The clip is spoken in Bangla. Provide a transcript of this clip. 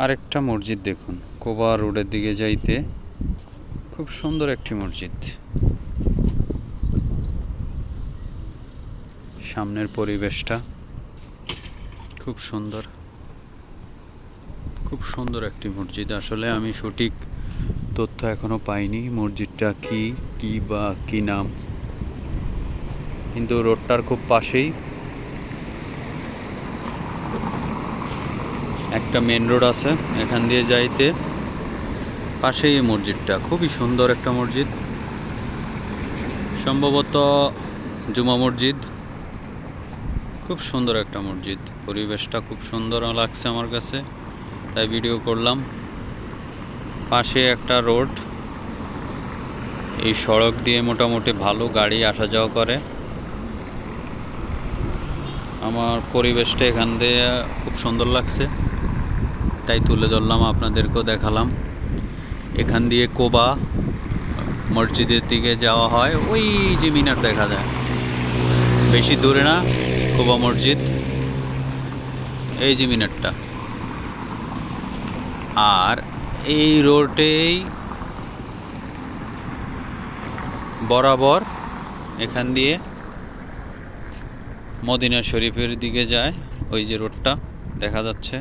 আরেকটা মসজিদ দেখুন, কোবা রোডের দিকে যাইতে খুব সুন্দর একটি মসজিদ। সামনের পরিবেশটা খুব সুন্দর, খুব সুন্দর একটি মসজিদ। আসলে আমি সঠিক তথ্য এখনো পাইনি মসজিদটা কি বা কি নাম, কিন্তু রোডটার খুব পাশেই একটা মেন রোড আছে, এখান দিয়ে যাইতে পাশেই এই মসজিদটা। খুবই সুন্দর একটা মসজিদ, সম্ভবত জুমা মসজিদ। খুব সুন্দর একটা মসজিদ, পরিবেশটা খুব সুন্দর লাগছে আমার কাছে, তাই ভিডিও করলাম। পাশে একটা রোড, এই সড়ক দিয়ে মোটামুটি ভালো গাড়ি আসা যাওয়া করে। আমার পরিবেশটা এখান দিয়ে খুব সুন্দর লাগছে, তাই তুলে ধরলাম, আপনাদেরকেও দেখালাম। এখান দিয়ে কোবা মসজিদের দিকে যাওয়া হয়, ওই যে মিনার দেখা যায়, বেশি দূরে না কোবা মসজিদ, এই যে মিনারটা। আর এই রোডেই বরাবর এখান দিয়ে মদিনা শরীফের দিকে যায়, ওই যে রোডটা দেখা যাচ্ছে।